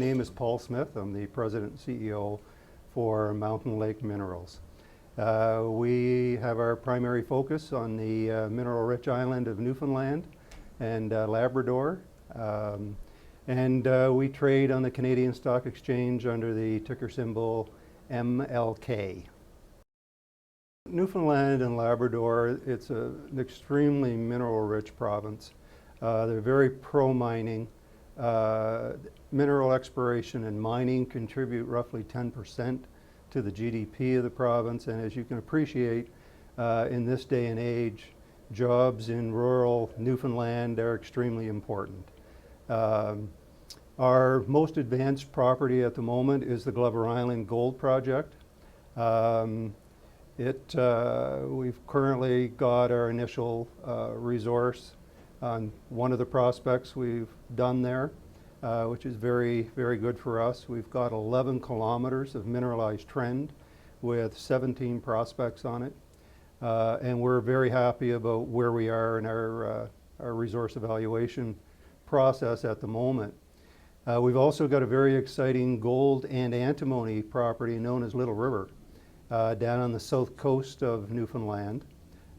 name is Paul Smith. I'm the President and CEO for Mountain Lake Minerals. We have our primary focus on the mineral-rich island of Newfoundland and Labrador. We trade on the Canadian Stock Exchange under the ticker symbol MLK. Newfoundland and Labrador, it's an extremely mineral-rich province. They're very pro-mining. Mineral exploration and mining contribute roughly 10% to the GDP of the province, and as you can appreciate, in this day and age, jobs in rural Newfoundland are extremely important. Our most advanced property at the moment is the Glover Island Gold Project. We've currently got our initial resource on one of the prospects we've done there, which is very, very good for us. We've got 11 kilometers of mineralized trend with 17 prospects on it. And we're very happy about where we are in our resource evaluation process at the moment. We've also got a very exciting gold and antimony property known as Little River down on the south coast of Newfoundland.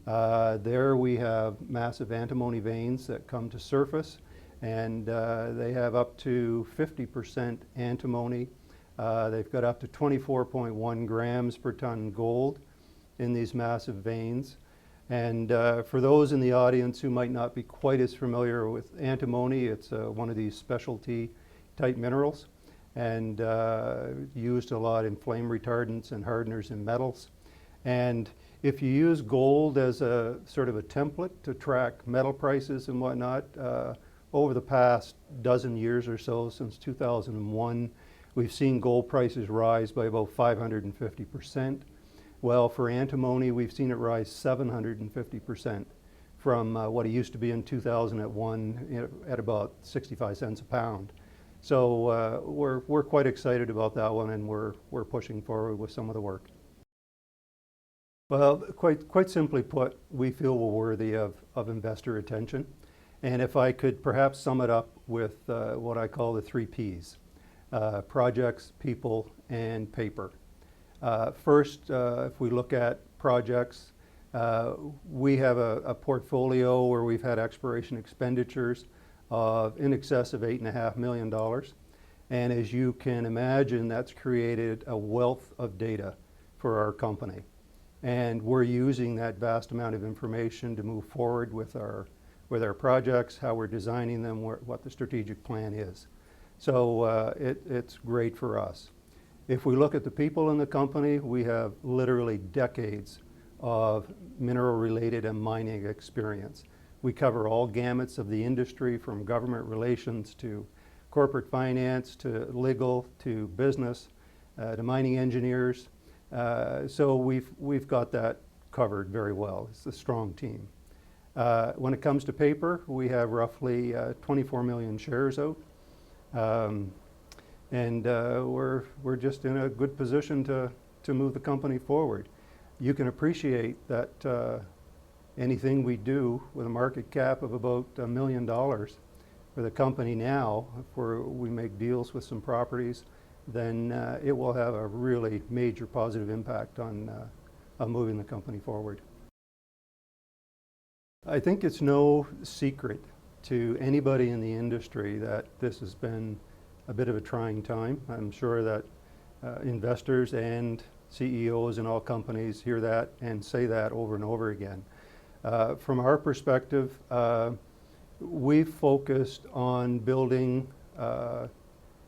There we have massive antimony veins that come to surface, and they have up to 50% antimony. They've got up to 24.1 grams per ton gold in these massive veins. And for those in the audience who might not be quite as familiar with antimony, it's one of these specialty type minerals and used a lot in flame retardants and hardeners in metals. And if you use gold as a sort of a template to track metal prices and whatnot, over the past dozen years or so, since 2001, we've seen gold prices rise by about 550%. Well, for antimony, we've seen it rise 750% from what it used to be in 2001 at about 65 cents a pound. So we're quite excited about that one, and we're pushing forward with some of the work. Well, quite simply put, we feel we're worthy of investor attention. And if I could perhaps sum it up with what I call the 3 Ps, projects, people, and paper. First, if we look at projects, we have a portfolio where we've had exploration expenditures of in excess of $8.5 million. And as you can imagine, that's created a wealth of data for our company. And we're using that vast amount of information to move forward with our projects, how we're designing them, what the strategic plan is. So it's great for us. If we look at the people in the company, we have literally decades of mineral-related and mining experience. We cover all gamuts of the industry, from government relations to corporate finance to legal to business to mining engineers. So we've got that covered very well. It's a strong team. When it comes to paper, we have roughly 24 million shares out. We're just in a good position to move the company forward. You can appreciate that anything we do with a market cap of about $1 million for the company now, if we make deals with some properties, then it will have a really major positive impact on moving the company forward. I think it's no secret to anybody in the industry that this has been a bit of a trying time. I'm sure that investors and CEOs in all companies hear that and say that over and over again. From our perspective, we've focused on building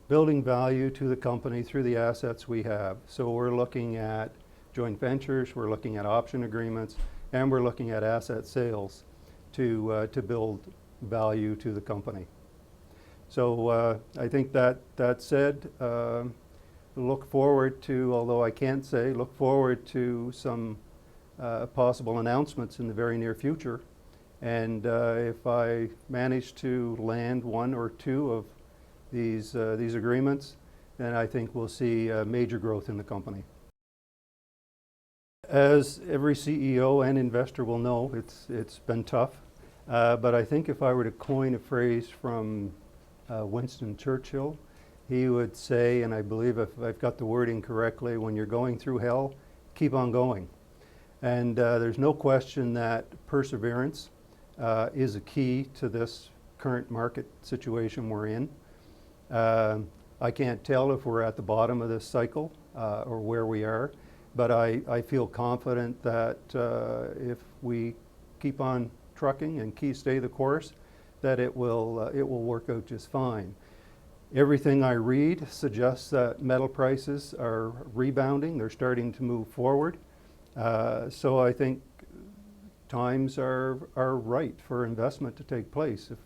value to the company through the assets we have. So we're looking at joint ventures, we're looking at option agreements, and we're looking at asset sales to build value to the company. So I think that said, look forward to, although I can't say, look forward to some possible announcements in the very near future. And if I manage to land 1 or 2 of these agreements, then I think we'll see major growth in the company. As every CEO and investor will know, it's been tough. But I think if I were to coin a phrase from Winston Churchill, he would say, and I believe if I've got the wording correctly, when you're going through hell, keep on going. And there's no question that perseverance is a key to this current market situation we're in. I can't tell if we're at the bottom of this cycle or where we are, but I feel confident that if we keep on trucking and stay the course, that it will work out just fine. Everything I read suggests that metal prices are rebounding. They're starting to move forward. So I think times are right for investment to take place if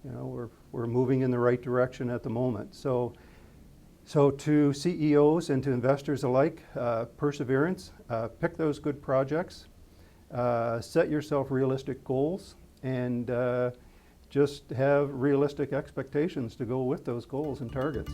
you know, we're moving in the right direction at the moment. So to CEOs and to investors alike, perseverance, pick those good projects, set yourself realistic goals, and just have realistic expectations to go with those goals and targets.